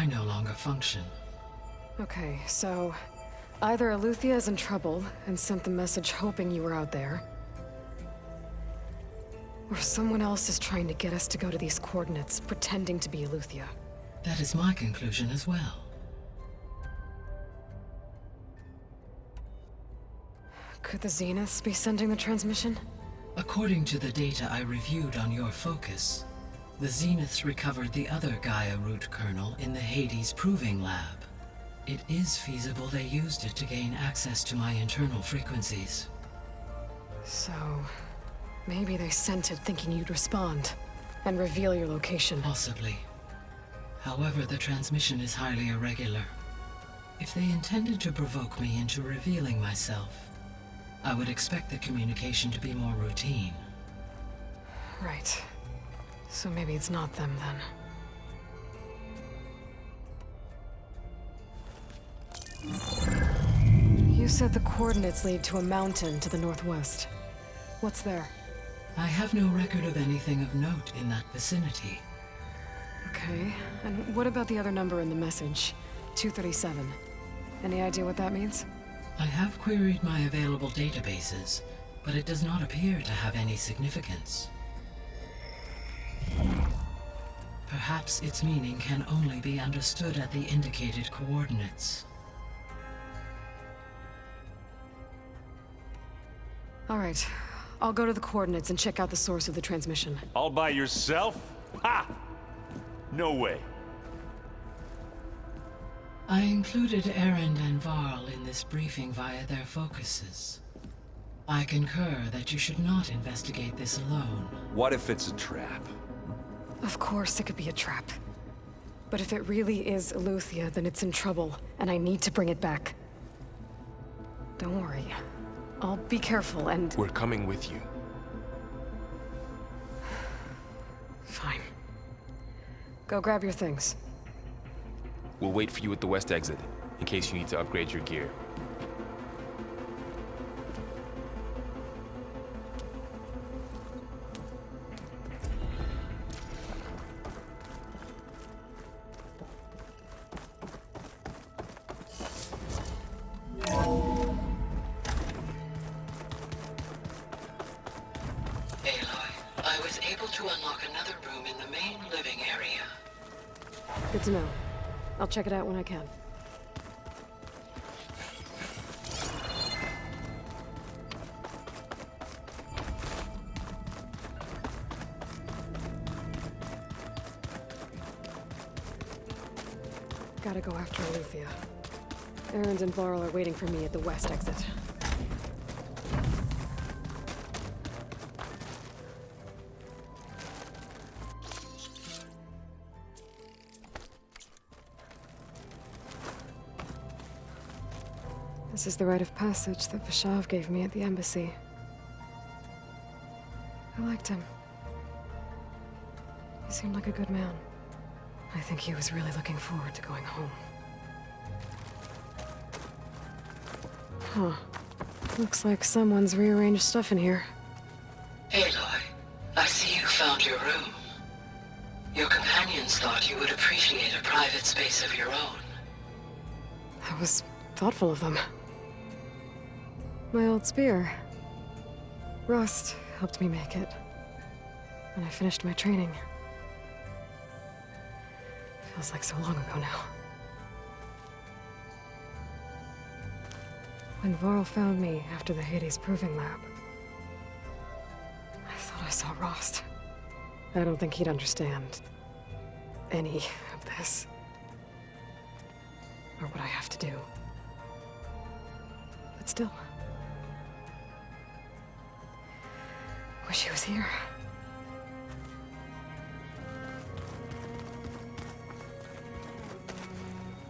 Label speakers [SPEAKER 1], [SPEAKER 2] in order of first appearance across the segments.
[SPEAKER 1] I no longer function.
[SPEAKER 2] Okay, so either Aletheia is in trouble and sent the message hoping you were out there, or someone else is trying to get us to go to these coordinates, pretending to be Aletheia.
[SPEAKER 1] That is my conclusion as well.
[SPEAKER 2] Could the Zeniths be sending the transmission?
[SPEAKER 1] According to the data I reviewed on your focus, the Zeniths recovered the other Gaia root kernel in the Hades Proving Lab. It is feasible they used it to gain access to my internal frequencies.
[SPEAKER 2] So, maybe they sent it thinking you'd respond and reveal your location.
[SPEAKER 1] Possibly. However, the transmission is highly irregular. If they intended to provoke me into revealing myself, I would expect the communication to be more routine.
[SPEAKER 2] Right. So maybe it's not them then. You said the coordinates lead to a mountain to the northwest. What's there?
[SPEAKER 1] I have no record of anything of note in that vicinity.
[SPEAKER 2] Okay, and what about the other number in the message? 237. Any idea what that means?
[SPEAKER 1] I have queried my available databases, but it does not appear to have any significance. Perhaps its meaning can only be understood at the indicated coordinates.
[SPEAKER 2] All right, I'll go to the coordinates and check out the source of the transmission.
[SPEAKER 3] All by yourself? Ha! No way.
[SPEAKER 1] I included Erend and Varl in this briefing via their focuses. I concur that you should not investigate this alone.
[SPEAKER 3] What if it's a trap?
[SPEAKER 2] Of course it could be a trap. But if it really is Aletheia, then it's in trouble, and I need to bring it back. Don't worry. I'll be careful and...
[SPEAKER 4] We're coming with you.
[SPEAKER 2] Fine. Go grab your things.
[SPEAKER 4] We'll wait for you at the west exit, in case you need to upgrade your gear.
[SPEAKER 1] Aloy, I was able to unlock another room in the main living area.
[SPEAKER 2] Good to know. I'll check it out when I can. Gotta go after Aletheia. Erend and Varl are waiting for me at the west exit. This is the rite of passage that Vashav gave me at the embassy. I liked him. He seemed like a good man. I think he was really looking forward to going home. Huh. Looks like someone's rearranged stuff in here.
[SPEAKER 1] Aloy, I see you found your room. Your companions thought you would appreciate a private space of your own.
[SPEAKER 2] That was thoughtful of them. My old spear. Rust helped me make it. When I finished my training. Feels like so long ago now. When Varl found me after the Hades Proving Lab, I thought I saw Rost. I don't think he'd understand any of this. Or what I have to do. But still. Wish he was here.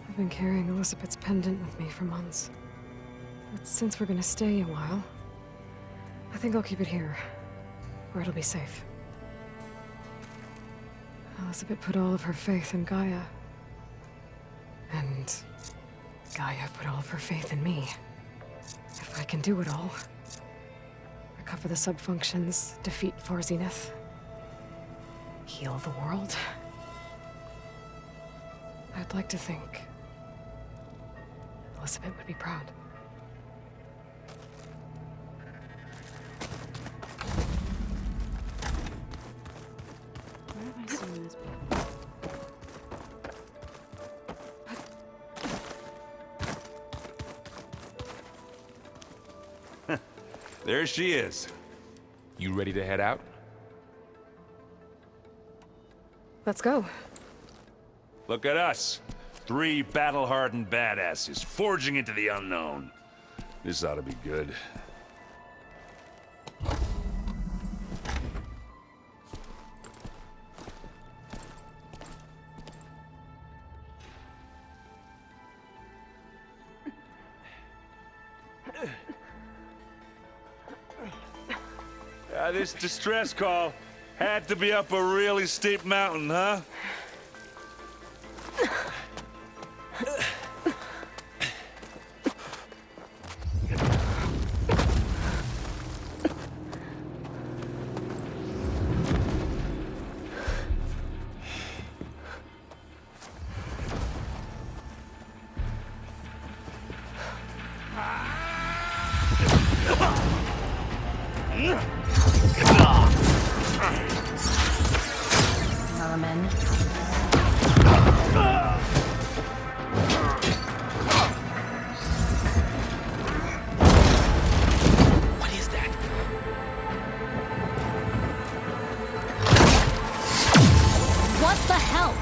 [SPEAKER 2] I've been carrying Elizabeth's pendant with me for months. But since we're gonna stay a while, I think I'll keep it here, where it'll be safe. Elizabeth put all of her faith in Gaia. And Gaia put all of her faith in me. If I can do it all, recover the subfunctions, defeat Zenith, heal the world, I'd like to think Elizabeth would be proud.
[SPEAKER 5] Where have I seen this before?
[SPEAKER 3] There she is.
[SPEAKER 4] You ready to head out?
[SPEAKER 2] Let's go.
[SPEAKER 3] Look at us. 3 battle-hardened badasses forging into the unknown. This ought to be good. This distress call had to be up a really steep mountain, huh?
[SPEAKER 5] Vermin.
[SPEAKER 4] What is that?
[SPEAKER 5] What the hell?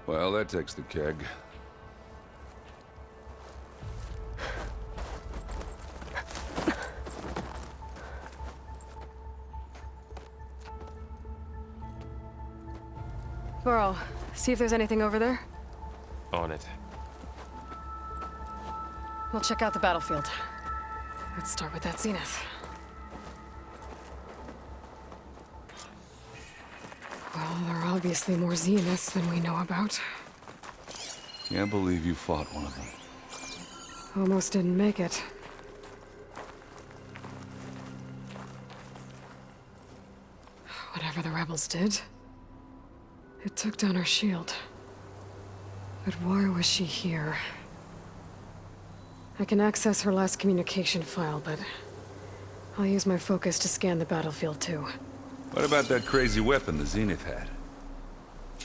[SPEAKER 3] Well, that takes the keg.
[SPEAKER 2] Burrow, see if there's anything over there.
[SPEAKER 4] On it.
[SPEAKER 2] We'll check out the battlefield. Let's start with that zenith. Well, there are obviously more zeniths than we know about.
[SPEAKER 3] Can't believe you fought one of them.
[SPEAKER 2] Almost didn't make it. Whatever the rebels did, it took down our shield. But why was she here? I can access her last communication file, but I'll use my focus to scan the battlefield too.
[SPEAKER 3] What about that crazy weapon the Zenith had?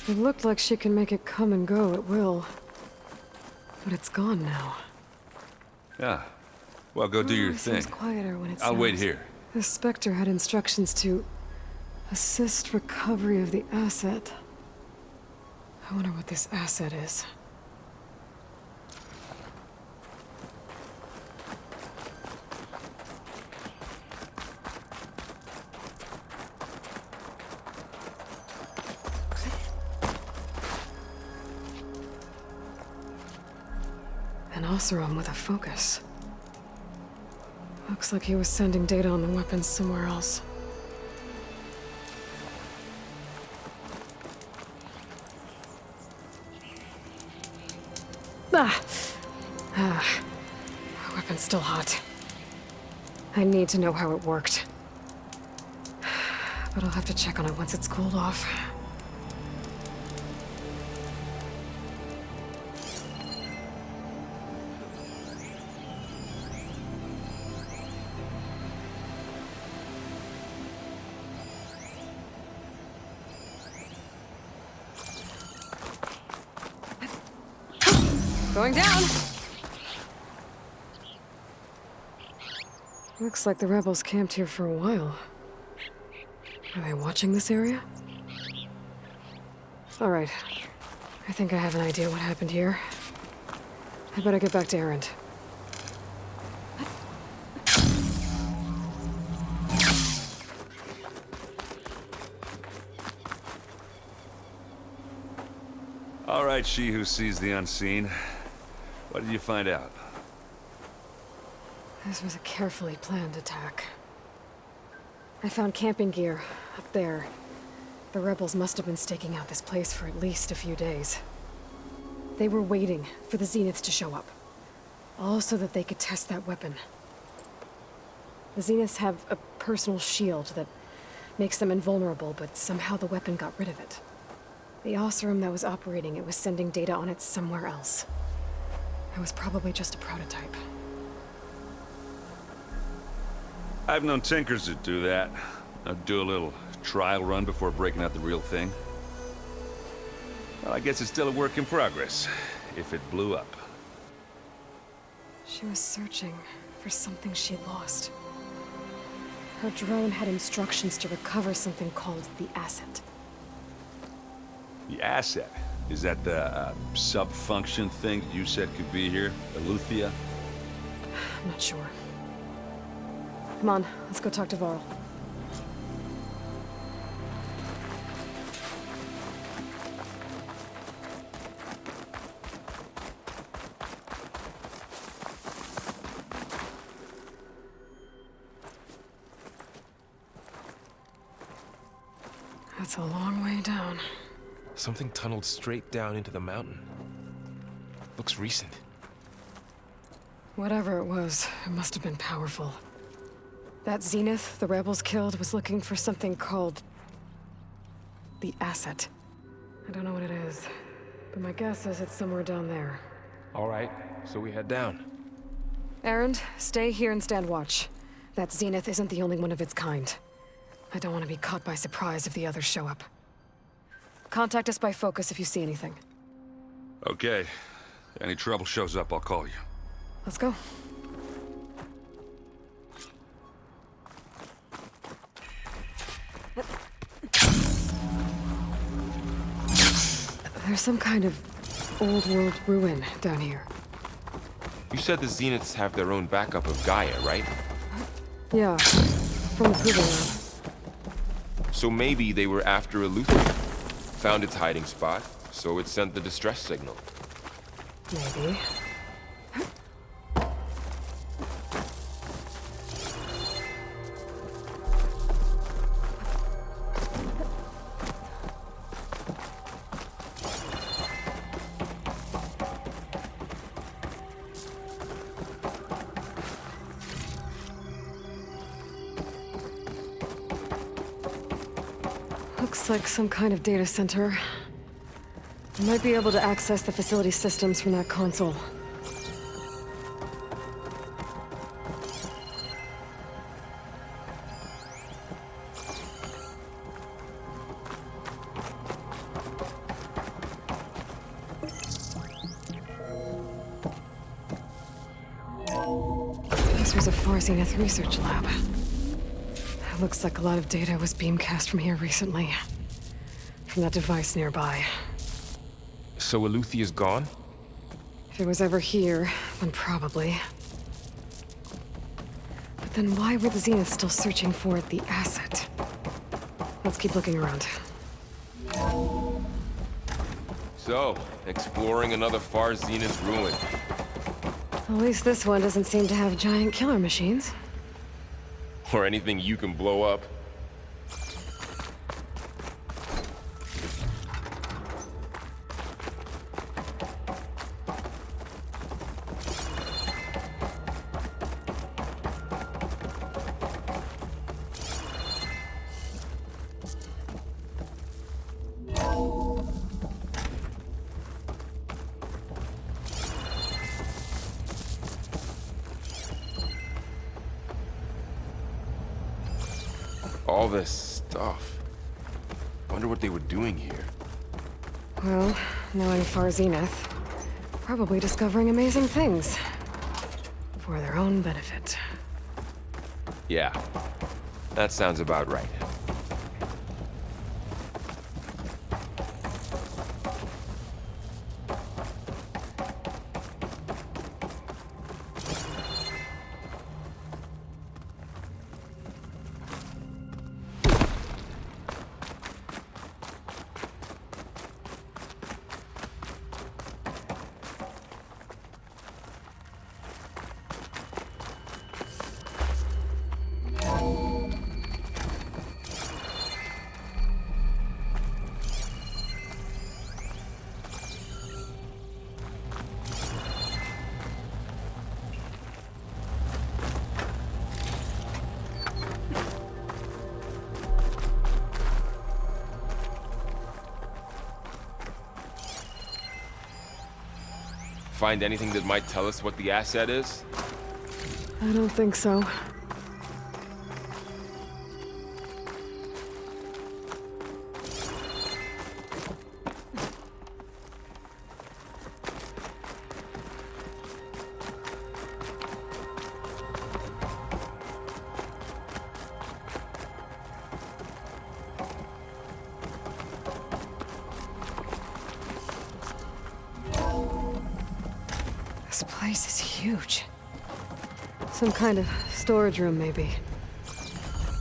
[SPEAKER 2] It looked like she can make it come and go at will. But it's gone now.
[SPEAKER 3] Yeah. Well, go do your
[SPEAKER 2] It
[SPEAKER 3] thing.
[SPEAKER 2] seems quieter when it's
[SPEAKER 3] I'll wait here.
[SPEAKER 2] The Spectre had instructions to assist recovery of the asset. I wonder what this asset is. An Oseram with a focus. Looks like he was sending data on the weapons somewhere else. The weapon's still hot. I need to know how it worked. But I'll have to check on it once it's cooled off. Going down! Looks like the rebels camped here for a while. Are they watching this area? Alright. I think I have an idea what happened here. I better get back to Erend.
[SPEAKER 3] All right, she who sees the unseen. What did you find out?
[SPEAKER 2] This was a carefully planned attack. I found camping gear up there. The rebels must have been staking out this place for at least a few days. They were waiting for the Zeniths to show up. All so that they could test that weapon. The Zeniths have a personal shield that makes them invulnerable, but somehow the weapon got rid of it. The Oseram that was operating it was sending data on it somewhere else. It was probably just a prototype.
[SPEAKER 3] I've known tinkers that do that. I'd do a little trial run before breaking out the real thing. Well, I guess it's still a work in progress, if it blew up.
[SPEAKER 2] She was searching for something she lost. Her drone had instructions to recover something called the asset.
[SPEAKER 3] The asset? Is that the sub-function thing you said could be here? Aloy?
[SPEAKER 2] I'm not sure. Come on, let's go talk to Varl. That's a long way down.
[SPEAKER 4] Something tunneled straight down into the mountain. Looks recent.
[SPEAKER 2] Whatever it was, it must have been powerful. That Zenith the rebels killed was looking for something called the asset. I don't know what it is, but my guess is it's somewhere down there.
[SPEAKER 4] All right, so we head down.
[SPEAKER 2] Erend, stay here and stand watch. That Zenith isn't the only one of its kind. I don't want to be caught by surprise if the others show up. Contact us by focus if you see anything.
[SPEAKER 3] Okay. Any trouble shows up, I'll call you.
[SPEAKER 2] Let's go. There's some kind of old world ruin down here.
[SPEAKER 4] You said the Zeniths have their own backup of Gaia, right?
[SPEAKER 2] Yeah, from the proving lab.
[SPEAKER 4] So maybe they were after Aloy. Found its hiding spot, so it sent the distress signal.
[SPEAKER 2] Maybe. Looks like some kind of data center. I might be able to access the facility systems from that console. This was a Zenith research lab. It looks like a lot of data was beamcast from here recently. From that device nearby.
[SPEAKER 4] So Aloy is gone?
[SPEAKER 2] If it was ever here, then probably. But then why were the Zeniths still searching for the asset? Let's keep looking around.
[SPEAKER 4] So, exploring another far Zenith ruin.
[SPEAKER 2] At least this one doesn't seem to have giant killer machines.
[SPEAKER 4] Or anything you can blow up. All this stuff. Wonder what they were doing here.
[SPEAKER 2] Well, knowing Far Zenith, probably discovering amazing things. For their own benefit.
[SPEAKER 4] Yeah, that sounds about right. find anything that might tell us what the asset is?
[SPEAKER 2] I don't think so. This place is huge. Some kind of storage room, maybe.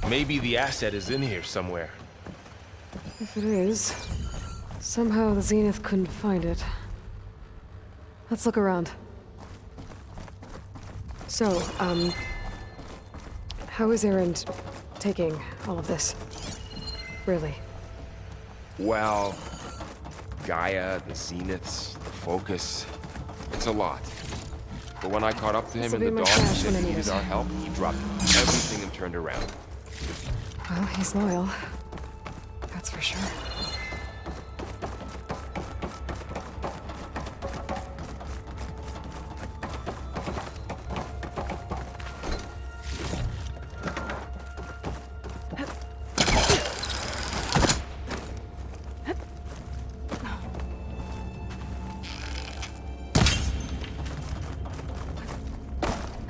[SPEAKER 4] Maybe the asset is in here somewhere.
[SPEAKER 2] If it is, somehow the Zenith couldn't find it. Let's look around. So, how is Erend taking all of this? Really?
[SPEAKER 4] Well, Gaia, the Zeniths, the Focus. It's a lot. But when I caught up to him in the
[SPEAKER 2] This'll be my
[SPEAKER 4] dock
[SPEAKER 2] cash
[SPEAKER 4] and
[SPEAKER 2] when I need
[SPEAKER 4] needed
[SPEAKER 2] it.
[SPEAKER 4] our help, he dropped everything and turned around.
[SPEAKER 2] Well, he's loyal. That's for sure.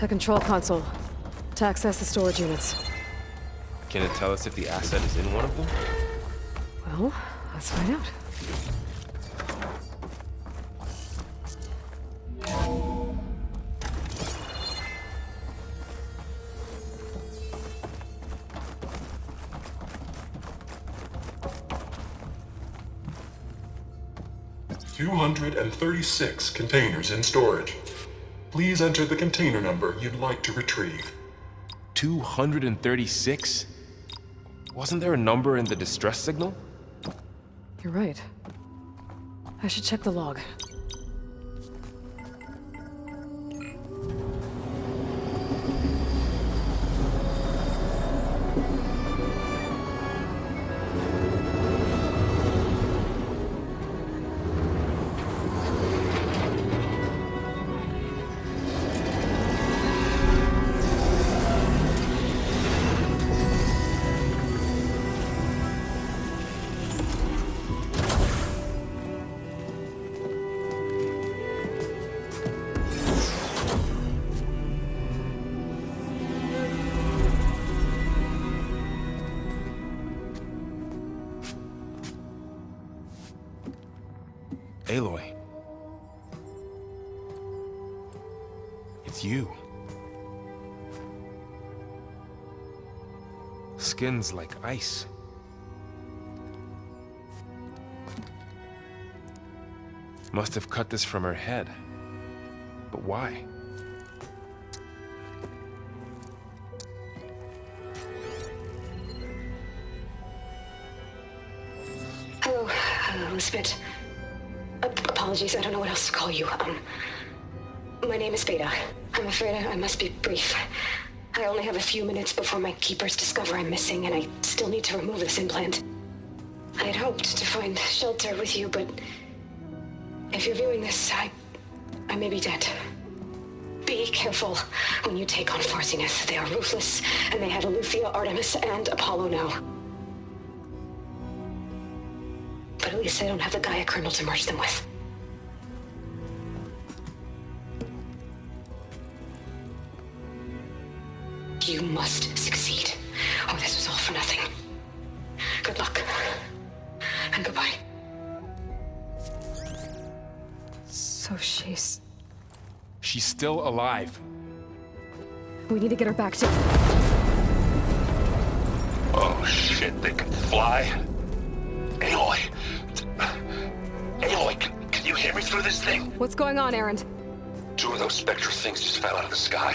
[SPEAKER 2] A control console to access the storage units.
[SPEAKER 4] Can it tell us if the asset is in one of them?
[SPEAKER 2] Well, let's find out.
[SPEAKER 6] $236 containers in storage. Please enter the container number you'd like to retrieve.
[SPEAKER 4] 236? Wasn't there a number in the distress signal?
[SPEAKER 2] You're right. I should check the log.
[SPEAKER 4] Aloy. It's you. Skin's like ice. Must have cut this from her head. But why?
[SPEAKER 2] Hello, Elizabeth. Apologies, I don't know what else to call you. My name is Beta. I'm afraid I must be brief. I only have a few minutes before my keepers discover I'm missing, and I still need to remove this implant. I had hoped to find shelter with you, but if you're viewing this, I may be dead. Be careful when you take on Far Zenith. They are ruthless, and they have Aloy, Artemis, and Apollo now. But at least I don't have the Gaia kernel to merge them with. You must succeed, or this was all for nothing. Good luck. And goodbye. So she's
[SPEAKER 4] still alive.
[SPEAKER 2] We need to get her back to...
[SPEAKER 7] Oh shit, they can fly? Aloy! Aloy, can you hear me through this thing?
[SPEAKER 2] What's going on, Erend?
[SPEAKER 7] Two of those Spectres things just fell out of the sky.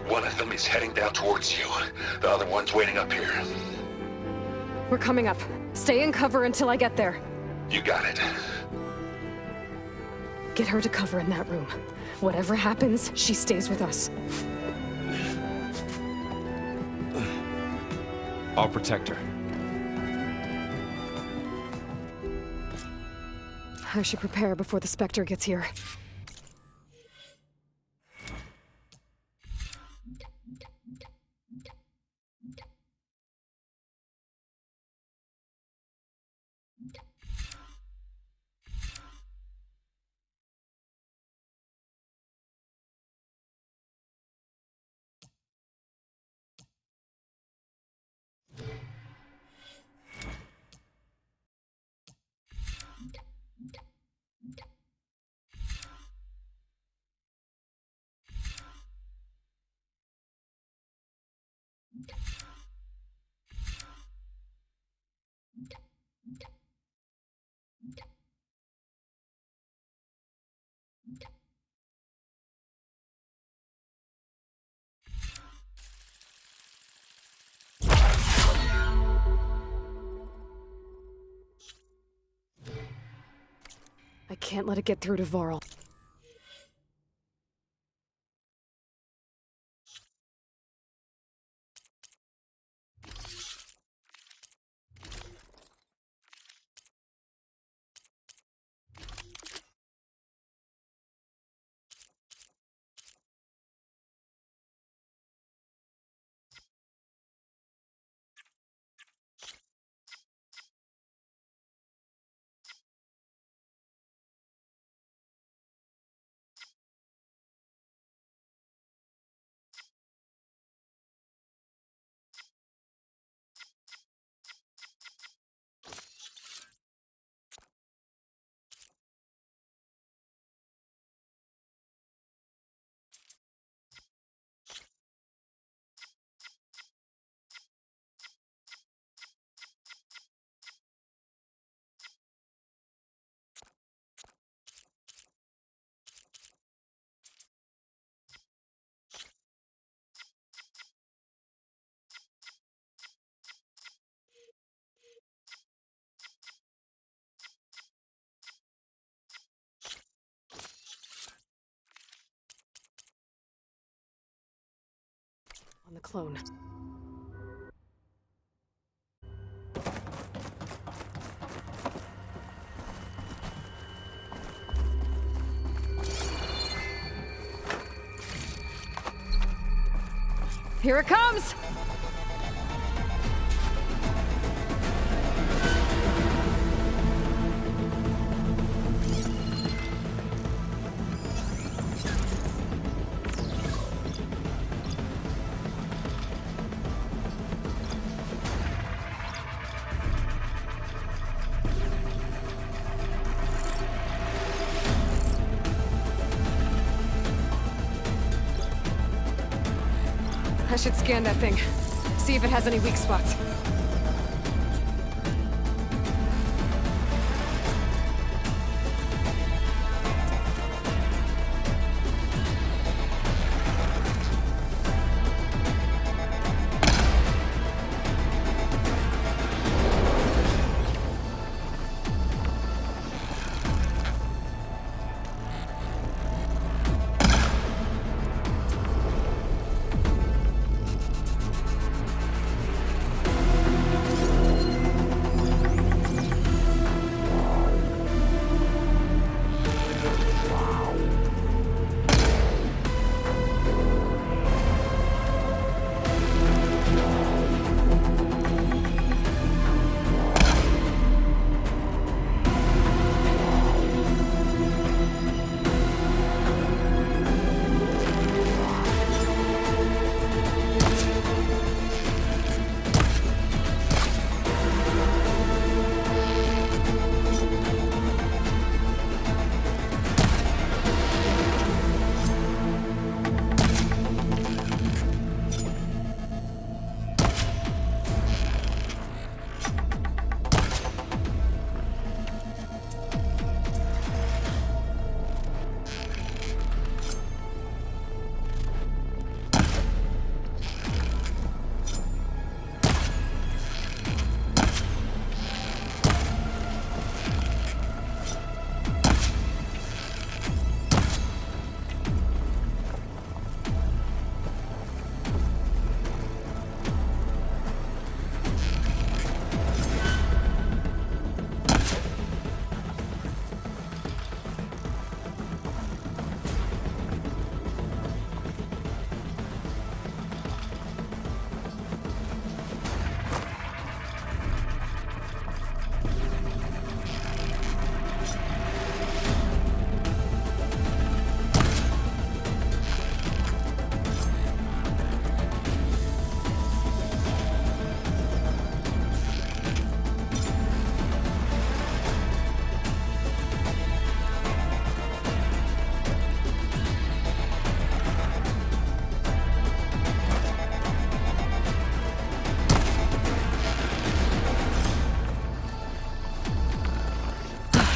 [SPEAKER 7] One of them is heading down towards you. The other one's waiting up here.
[SPEAKER 2] We're coming up. Stay in cover until I get there.
[SPEAKER 7] You got it.
[SPEAKER 2] Get her to cover in that room. Whatever happens, she stays with us.
[SPEAKER 4] I'll protect her.
[SPEAKER 2] I should prepare before the Spectre gets here. I can't let it get through to Varl. On the clone. Here it comes! I should scan that thing. See if it has any weak spots.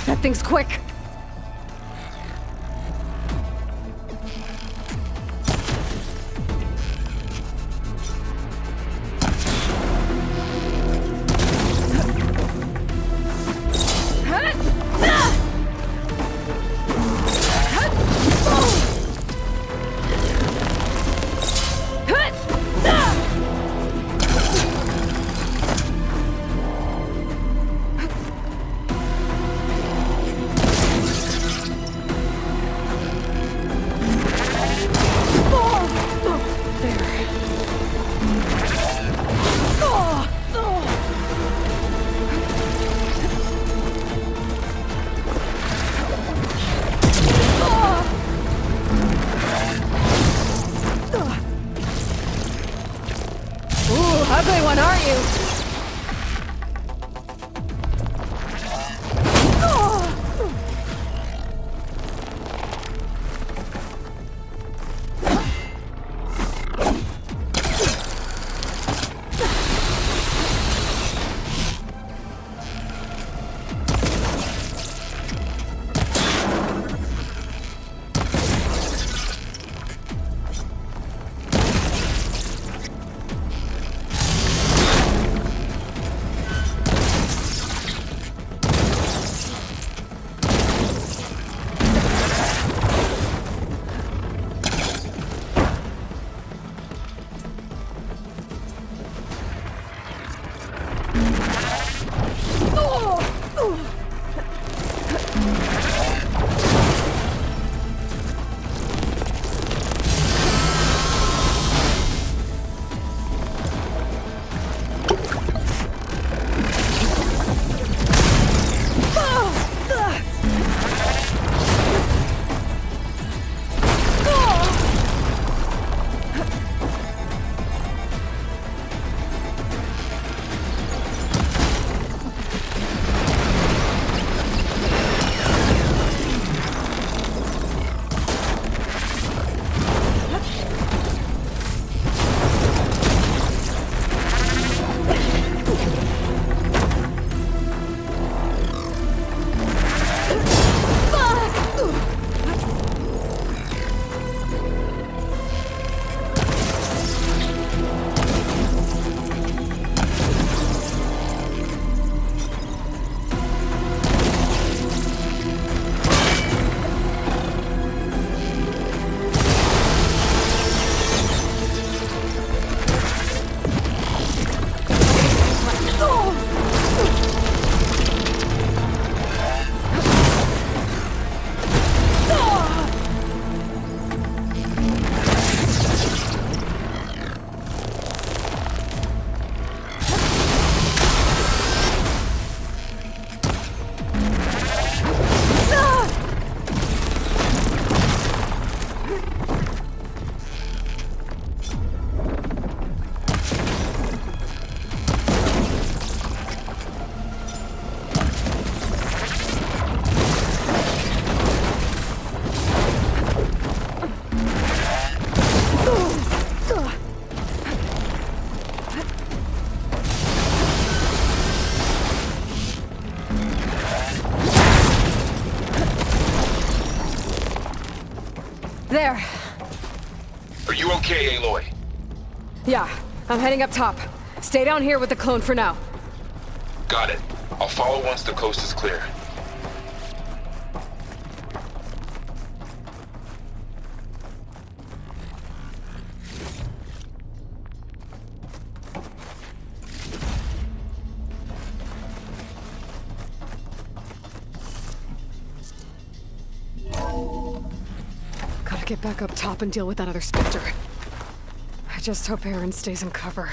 [SPEAKER 2] That thing's quick! you! There.
[SPEAKER 7] Are you okay, Aloy?
[SPEAKER 2] Yeah, I'm heading up top. Stay down here with the clone for now.
[SPEAKER 7] Got it. I'll follow once the coast is clear.
[SPEAKER 2] Gotta get back up top and deal with that other Spectre. I just hope Erend stays in cover.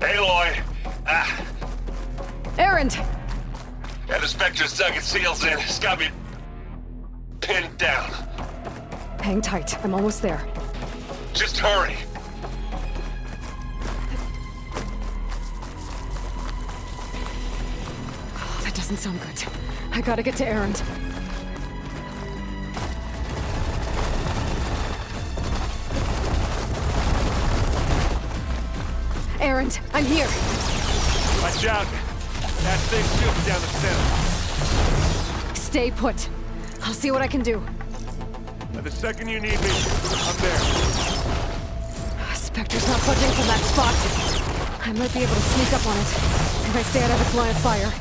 [SPEAKER 7] Aloy!
[SPEAKER 2] Erend!
[SPEAKER 7] Yeah, the Spectres dug its heels in. It's got me pinned down.
[SPEAKER 2] Hang tight, I'm almost there.
[SPEAKER 7] Just hurry.
[SPEAKER 2] Oh, that doesn't sound good. I gotta get to Erend. Erend, I'm here!
[SPEAKER 3] Watch out! That thing's shooting down the center.
[SPEAKER 2] Stay put. I'll see what I can do.
[SPEAKER 3] The second you need me, I'm there.
[SPEAKER 2] Spectre's not budging from that spot. I might be able to sneak up on it if I stay out of its line of fire.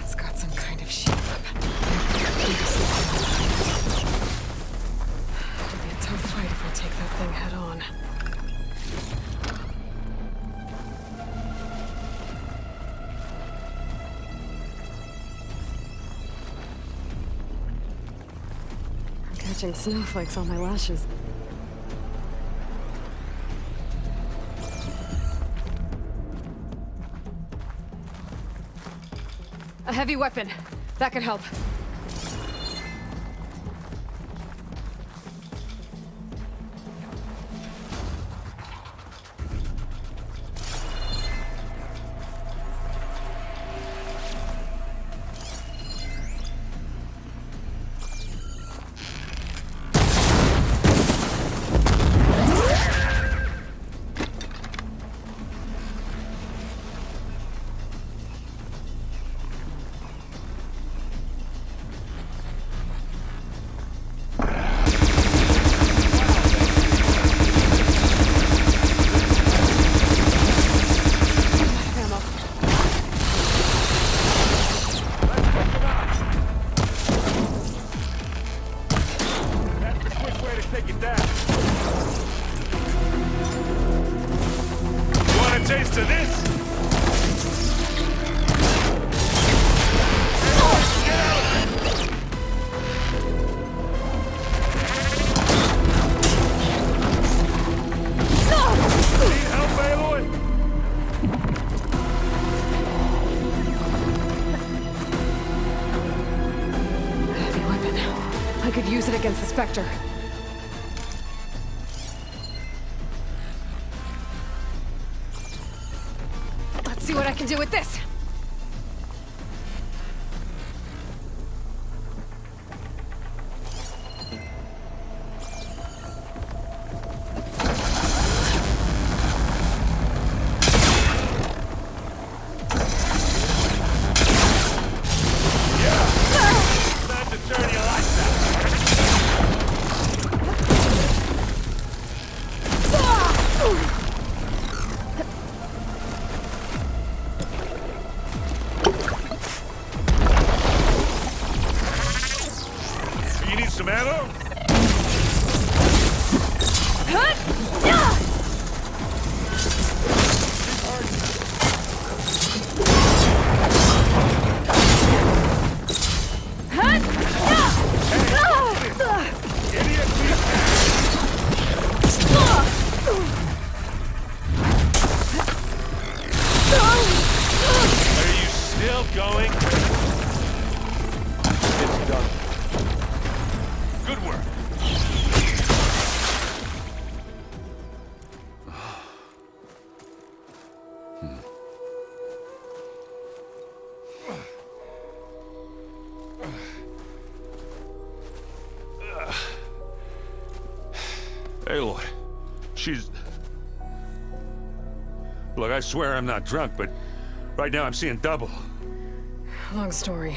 [SPEAKER 2] It's got some kind of shield weapon. It'll be a tough fight if I take that thing head on. Catching snowflakes on my lashes. heavy weapon. That could help. Against the Spectre. Let's see what I can do with this.
[SPEAKER 3] Aloy, she's... Look, I swear I'm not drunk, but right now I'm seeing double.
[SPEAKER 2] Long story,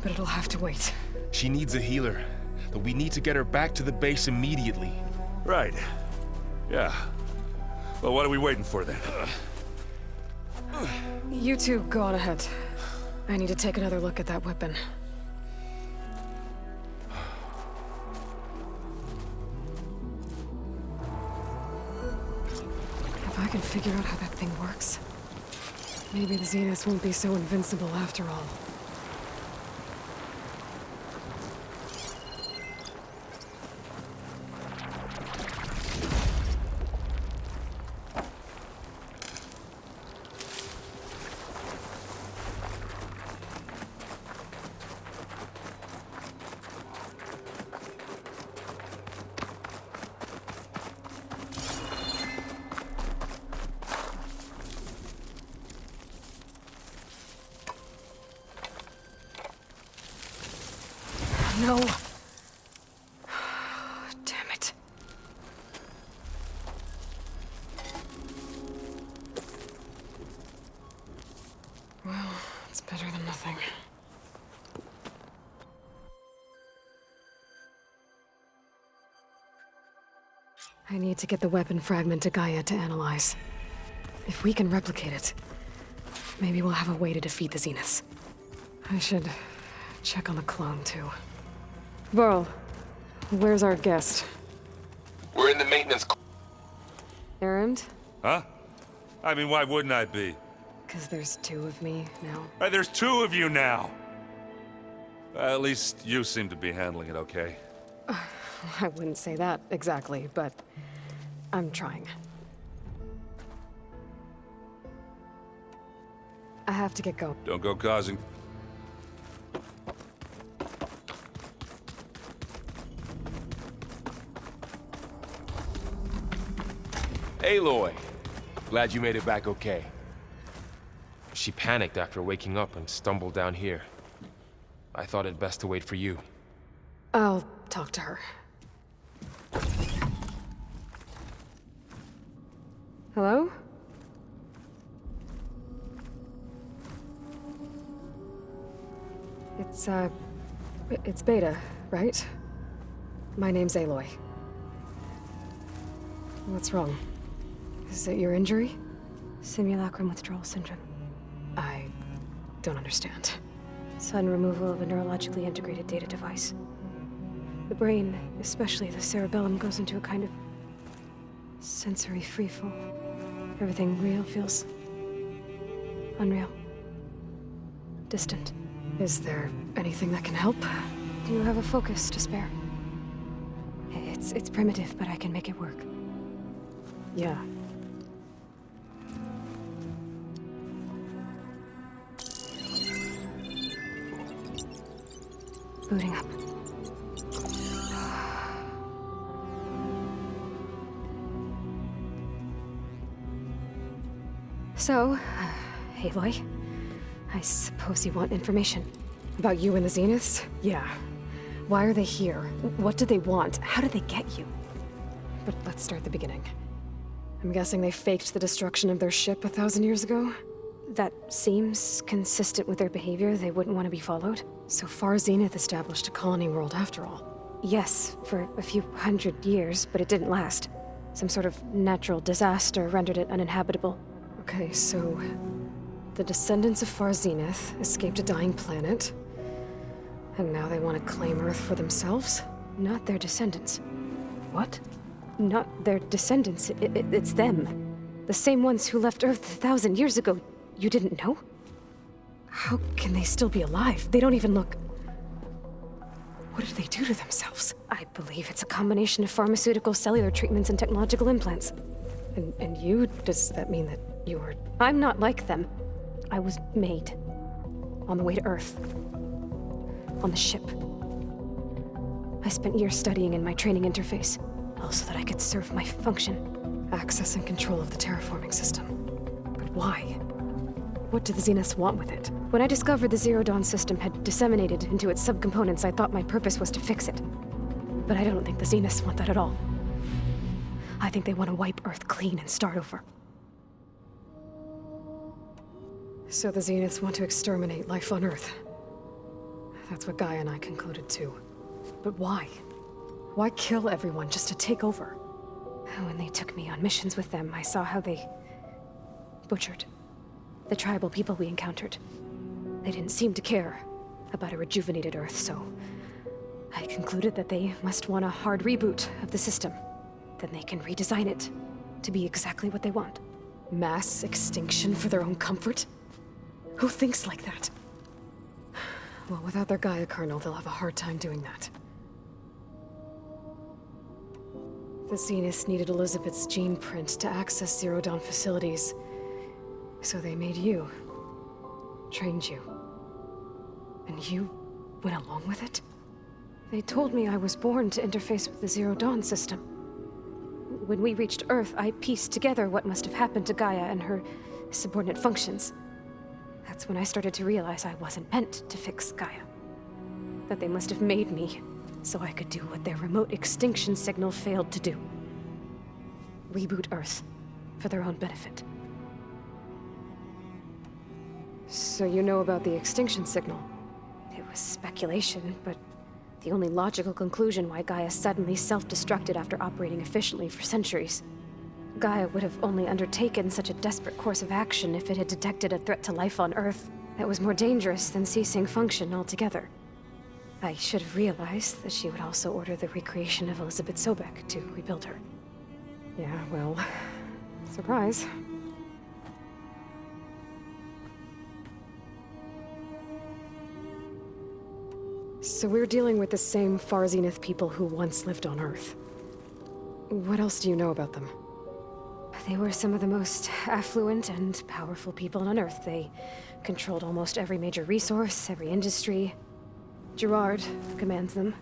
[SPEAKER 2] but it'll have to wait.
[SPEAKER 4] She needs a healer, but we need to get her back to the base immediately.
[SPEAKER 3] Right. Yeah. Well, what are we waiting for then?
[SPEAKER 2] You two go on ahead. I need to take another look at that weapon. If I can figure out how that thing works, maybe the Zeniths won't be so invincible after all. No. Damn it. Well, it's better than nothing. I need to get the weapon fragment to Gaia to analyze. If we can replicate it, maybe we'll have a way to defeat the Zeniths. I should check on the clone, too. Varl, where's our guest?
[SPEAKER 7] We're in the maintenance.
[SPEAKER 2] Erend?
[SPEAKER 3] Huh? I mean, why wouldn't I be?
[SPEAKER 2] Because there's two of me now.
[SPEAKER 3] There's two of you now! At least you seem to be handling it okay.
[SPEAKER 2] I wouldn't say that exactly, but I'm trying. I have to get going.
[SPEAKER 3] Don't go causing...
[SPEAKER 4] Aloy, glad you made it back okay. She panicked after waking up and stumbled down here. I thought it best to wait for you.
[SPEAKER 2] I'll talk to her. Hello? It's Beta, right? My name's Aloy. What's wrong? Is it your injury?
[SPEAKER 5] Simulacrum withdrawal syndrome.
[SPEAKER 2] I don't understand.
[SPEAKER 5] Sudden removal of a neurologically integrated data device. The brain, especially the cerebellum, goes into a kind of sensory freefall. Everything real feels unreal. Distant.
[SPEAKER 2] Is there anything that can help?
[SPEAKER 5] Do you have a focus to spare? It's primitive, but I can make it work.
[SPEAKER 2] Yeah.
[SPEAKER 5] Booting up. So, Aloy, I suppose you want information.
[SPEAKER 2] About you and the Zeniths? Yeah. Why are they here? What do they want? How did they get you? But let's start at the beginning. I'm guessing they faked the destruction of their ship 1,000 years ago?
[SPEAKER 5] That seems consistent with their behavior. They wouldn't want to be followed.
[SPEAKER 2] So far, Zenith established a colony world after all.
[SPEAKER 5] Yes, for a few hundred years, but it didn't last. Some sort of natural disaster rendered it uninhabitable.
[SPEAKER 2] Okay, so the descendants of Far Zenith escaped a dying planet, and now they want to claim Earth for themselves?
[SPEAKER 5] Not their descendants.
[SPEAKER 2] What?
[SPEAKER 5] Not their descendants. It's them. The same ones who left Earth 1,000 years ago. You didn't know?
[SPEAKER 2] How can they still be alive? They don't even look... What did they do to themselves?
[SPEAKER 5] I believe it's a combination of pharmaceutical, cellular treatments, and technological implants.
[SPEAKER 2] And you? Does that mean that you were...
[SPEAKER 5] I'm not like them. I was made. On the way to Earth. On the ship. I spent years studying in my training interface, all so that I could serve my function.
[SPEAKER 2] Access and control of the terraforming system. But why? What do the Zeniths want with it?
[SPEAKER 5] When I discovered the Zero Dawn system had disseminated into its subcomponents, I thought my purpose was to fix it. But I don't think the Zeniths want that at all. I think they want to wipe Earth clean and start over.
[SPEAKER 2] So the Zeniths want to exterminate life on Earth. That's what Gaia and I concluded too. But why? Why kill everyone just to take over?
[SPEAKER 5] When they took me on missions with them, I saw how they butchered the tribal people we encountered. They didn't seem to care about a rejuvenated Earth, so I concluded that they must want a hard reboot of the system. Then they can redesign it to be exactly what they want.
[SPEAKER 2] Mass extinction for their own comfort? Who thinks like that? Well, without their Gaia kernel, they'll have a hard time doing that. The Zeniths needed Elizabeth's gene print to access Zero Dawn facilities. So they made you. Trained you. And you went along with it?
[SPEAKER 5] They told me I was born to interface with the Zero Dawn system. When we reached Earth, I pieced together what must have happened to Gaia and her subordinate functions. That's when I started to realize I wasn't meant to fix Gaia. That they must have made me so I could do what their remote extinction signal failed to do. Reboot Earth for their own benefit.
[SPEAKER 2] So you know about the extinction signal?
[SPEAKER 5] It was speculation, but the only logical conclusion why Gaia suddenly self-destructed after operating efficiently for centuries. Gaia would have only undertaken such a desperate course of action if it had detected a threat to life on Earth that was more dangerous than ceasing function altogether. I should have realized that she would also order the recreation of Elizabeth Sobek to rebuild her.
[SPEAKER 2] Yeah, well, surprise. So we're dealing with the same Far Zenith people who once lived on Earth. What else do you know about them?
[SPEAKER 5] They were some of the most affluent and powerful people on Earth. They controlled almost every major resource, every industry. Gerard commands them.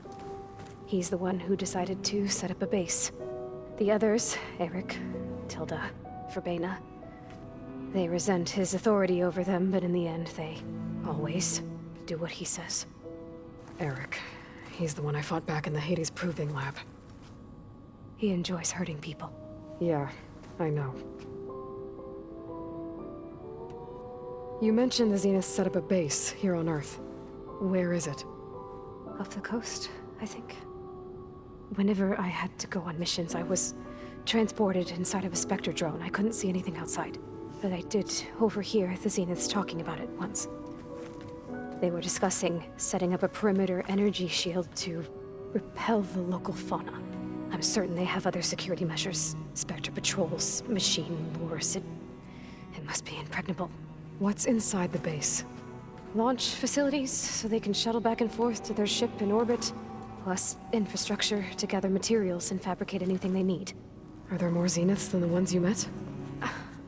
[SPEAKER 5] He's the one who decided to set up a base. The others, Eric, Tilda, for Bena. They resent his authority over them, but in the end, they always do what he says.
[SPEAKER 2] Eric. He's the one I fought back in the Hades Proving Lab.
[SPEAKER 5] He enjoys hurting people.
[SPEAKER 2] Yeah, I know. You mentioned the Zeniths set up a base here on Earth. Where is it?
[SPEAKER 5] Off the coast, I think. Whenever I had to go on missions, I was transported inside of a Spectre drone. I couldn't see anything outside. But I did overhear the Zeniths talking about it once. They were discussing setting up a perimeter energy shield to repel the local fauna. I'm certain they have other security measures. Spectre patrols, machine lures. It must be impregnable.
[SPEAKER 2] What's inside the base?
[SPEAKER 5] Launch facilities, so they can shuttle back and forth to their ship in orbit. Plus infrastructure to gather materials and fabricate anything they need.
[SPEAKER 2] Are there more Zeniths than the ones you met?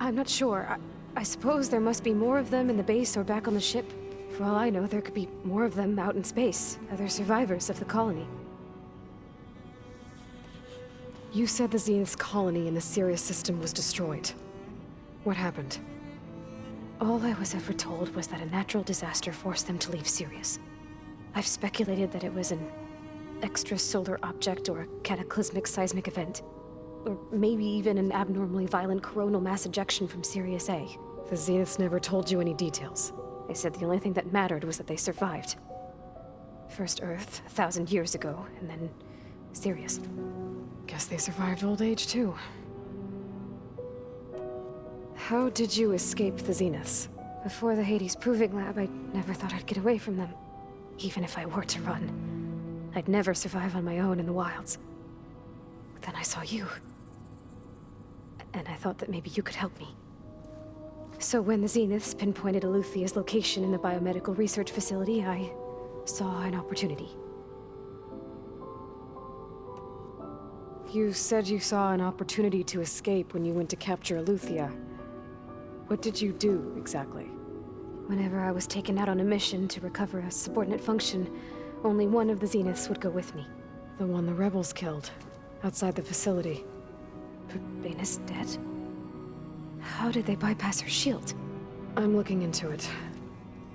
[SPEAKER 5] I'm not sure. I suppose there must be more of them in the base or back on the ship. For all I know, there could be more of them out in space, other survivors of the colony.
[SPEAKER 2] You said the Zenith's colony in the Sirius system was destroyed. What happened?
[SPEAKER 5] All I was ever told was that a natural disaster forced them to leave Sirius. I've speculated that it was an extrasolar object or a cataclysmic seismic event. Or maybe even an abnormally violent coronal mass ejection from Sirius A.
[SPEAKER 2] The Zeniths never told you any details.
[SPEAKER 5] They said the only thing that mattered was that they survived. First Earth, 1,000 years ago, and then Sirius.
[SPEAKER 2] Guess they survived old age, too. How did you escape the Zeniths?
[SPEAKER 5] Before the Hades Proving Lab, I never thought I'd get away from them. Even if I were to run. I'd never survive on my own in the wilds. But then I saw you. And I thought that maybe you could help me. So when the Zeniths pinpointed Aluthia's location in the biomedical research facility, I saw an opportunity.
[SPEAKER 2] You said you saw an opportunity to escape when you went to capture Aluthia. What did you do, exactly?
[SPEAKER 5] Whenever I was taken out on a mission to recover a subordinate function, only one of the Zeniths would go with me.
[SPEAKER 2] The one the rebels killed, outside the facility.
[SPEAKER 5] But Bena's dead? How did they bypass her shield?
[SPEAKER 2] I'm looking into it.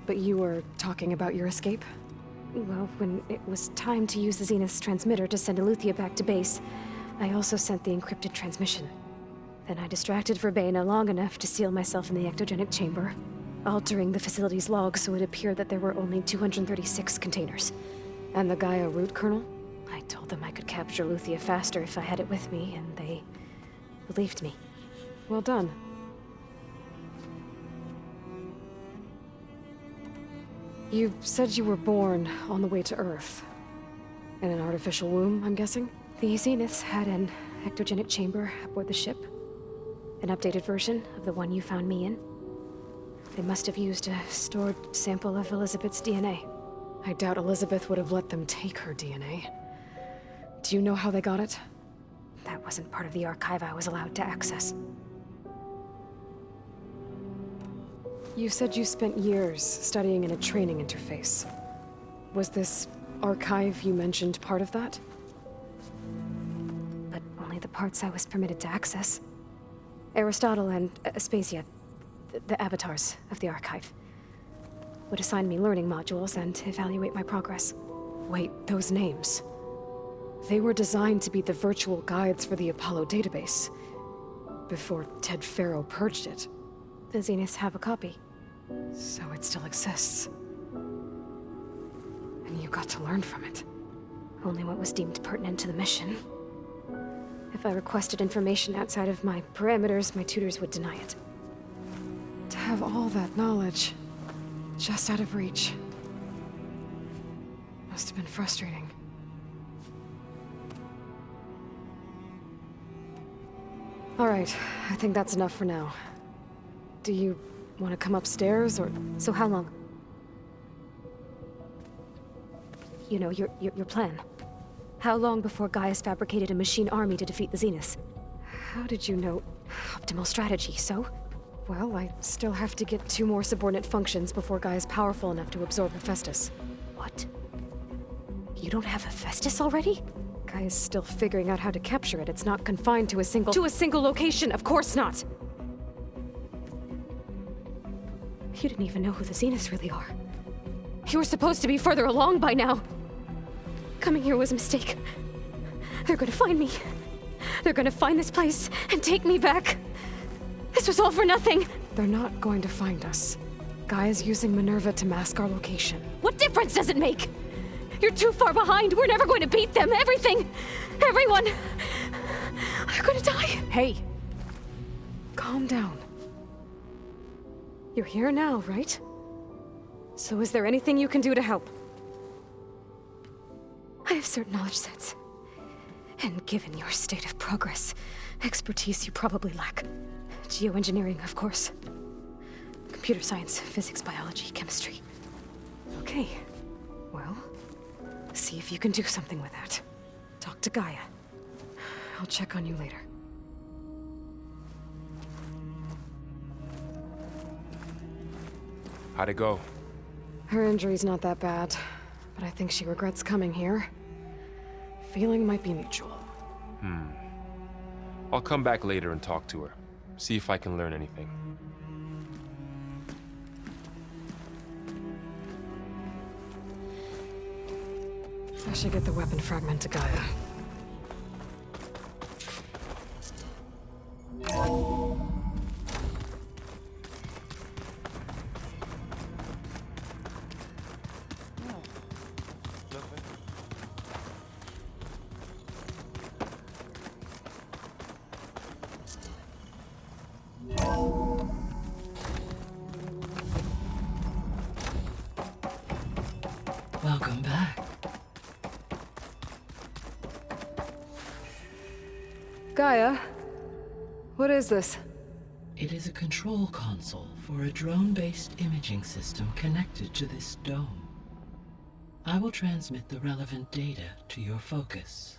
[SPEAKER 2] But you were talking about your escape?
[SPEAKER 5] Well, when it was time to use the Zenith's transmitter to send Aluthia back to base, I also sent the encrypted transmission. Then I distracted Verbena long enough to seal myself in the ectogenic chamber, altering the facility's log so it appeared that there were only 236 containers.
[SPEAKER 2] And the Gaia root kernel?
[SPEAKER 5] I told them I could capture Aluthia faster if I had it with me, and they believed me.
[SPEAKER 2] Well done. You said you were born on the way to Earth. In an artificial womb, I'm guessing?
[SPEAKER 5] The Zeniths had an ectogenic chamber aboard the ship. An updated version of the one you found me in. They must have used a stored sample of Elizabeth's DNA.
[SPEAKER 2] I doubt Elizabeth would have let them take her DNA. Do you know how they got it?
[SPEAKER 5] That wasn't part of the archive I was allowed to access.
[SPEAKER 2] You said you spent years studying in a training interface. Was this archive you mentioned part of that?
[SPEAKER 5] But only the parts I was permitted to access. Aristotle and Aspasia, the avatars of the archive, would assign me learning modules and evaluate my progress.
[SPEAKER 2] Wait, those names. They were designed to be the virtual guides for the Apollo database, before Ted Faro purged it.
[SPEAKER 5] The Zeniths have a copy.
[SPEAKER 2] So it still exists. And you got to learn from it.
[SPEAKER 5] Only what was deemed pertinent to the mission. If I requested information outside of my parameters, my tutors would deny it.
[SPEAKER 2] To have all that knowledge, just out of reach. Must have been frustrating. All right, I think that's enough for now. Do you want to come upstairs, or...?
[SPEAKER 5] So how long? You know, your plan. How long before Gaius fabricated a machine army to defeat the Zeniths?
[SPEAKER 2] How did you know?
[SPEAKER 5] Optimal strategy, so?
[SPEAKER 2] Well, I still have to get 2 more subordinate functions before Gaia's powerful enough to absorb Hephaestus.
[SPEAKER 5] What? You don't have Hephaestus already?
[SPEAKER 2] Gaia's still figuring out how to capture it. It's not confined to a single location. Of course not. You didn't even know who the Zeniths really are. You were supposed to be further along by now. Coming here was a mistake. They're gonna find me. They're gonna find this place and take me back. This was all for nothing. They're not going to find us. Gaia's using Minerva to mask our location. What difference does it make? You're too far behind. We're never going to beat them. Everything, everyone, are gonna die. Hey, calm down. You're here now, right? So is there anything you can do to help? I have certain knowledge sets. And given your state of progress, expertise you probably lack. Geoengineering, of course. Computer science, physics, biology, chemistry. Okay, well, see if you can do something with that. Talk to Gaia. I'll check on you later.
[SPEAKER 4] How'd it go?
[SPEAKER 2] Her injury's not that bad, but I think she regrets coming here. Feeling might be mutual.
[SPEAKER 4] I'll come back later and talk to her. See if I can learn anything.
[SPEAKER 2] I should get the weapon fragment to Gaia.
[SPEAKER 1] Welcome back.
[SPEAKER 2] Gaia, what is this?
[SPEAKER 1] It is a control console for a drone-based imaging system connected to this dome. I will transmit the relevant data to your focus.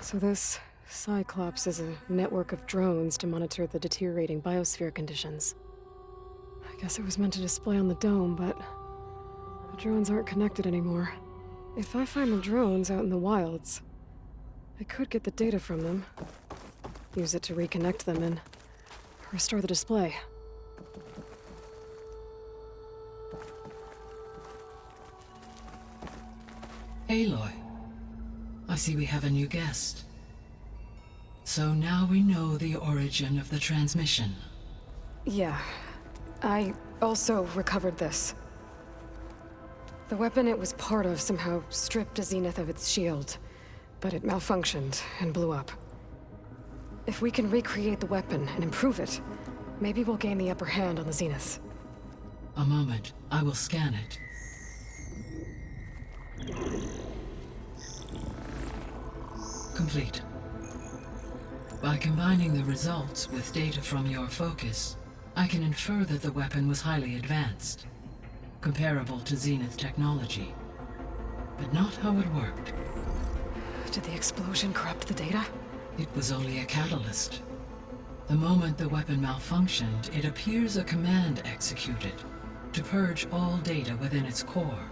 [SPEAKER 2] So this Cyclops is a network of drones to monitor the deteriorating biosphere conditions. I guess it was meant to display on the dome, but the drones aren't connected anymore. If I find the drones out in the wilds, I could get the data from them, use it to reconnect them and restore the display.
[SPEAKER 1] Aloy, I see we have a new guest. So now we know the origin of the transmission.
[SPEAKER 2] Yeah. I also recovered this. The weapon it was part of somehow stripped a Zenith of its shield, but it malfunctioned and blew up. If we can recreate the weapon and improve it, maybe we'll gain the upper hand on the Zeniths.
[SPEAKER 1] A moment, I will scan it. Complete. By combining the results with data from your focus, I can infer that the weapon was highly advanced, comparable to Zenith technology, but not how it worked.
[SPEAKER 2] Did the explosion corrupt the data?
[SPEAKER 1] It was only a catalyst. The moment the weapon malfunctioned, it appears a command executed to purge all data within its core.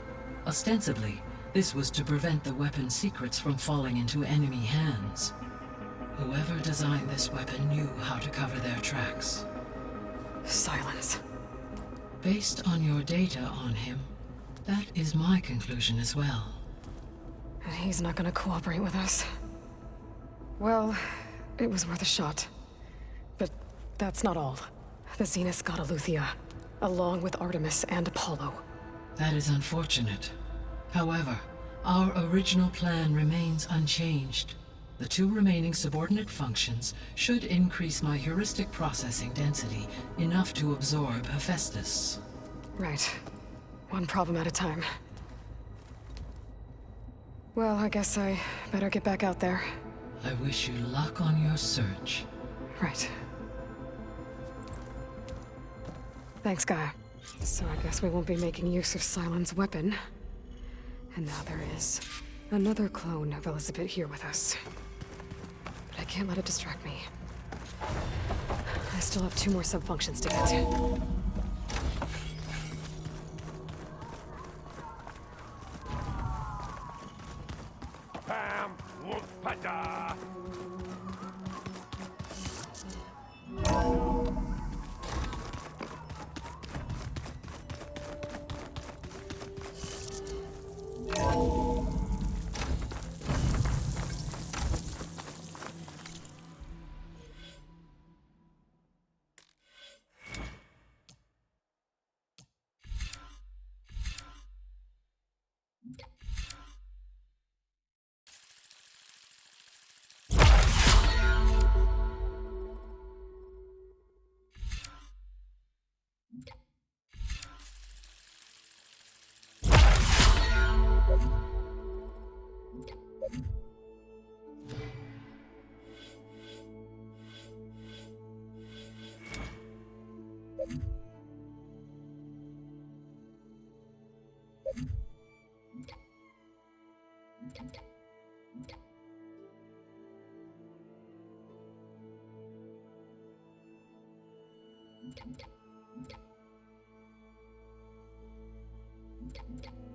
[SPEAKER 1] Ostensibly, this was to prevent the weapon's secrets from falling into enemy hands. Whoever designed this weapon knew how to cover their tracks.
[SPEAKER 2] Silence.
[SPEAKER 1] Based on your data on him, that is my conclusion as well.
[SPEAKER 2] And he's not gonna cooperate with us. Well, it was worth a shot. But that's not all. The Zeniths got Aloy, along with Artemis and Apollo.
[SPEAKER 1] That is unfortunate. However, our original plan remains unchanged. The two remaining subordinate functions should increase my heuristic processing density enough to absorb Hephaestus.
[SPEAKER 2] Right. One problem at a time. Well, I guess I better get back out there.
[SPEAKER 1] I wish you luck on your search.
[SPEAKER 2] Right. Thanks, Gaia. So I guess we won't be making use of Cylon's weapon. And now there is another clone of Elizabeth here with us. But I can't let it distract me. I still have 2 more sub-functions to get to.
[SPEAKER 8] Thank you.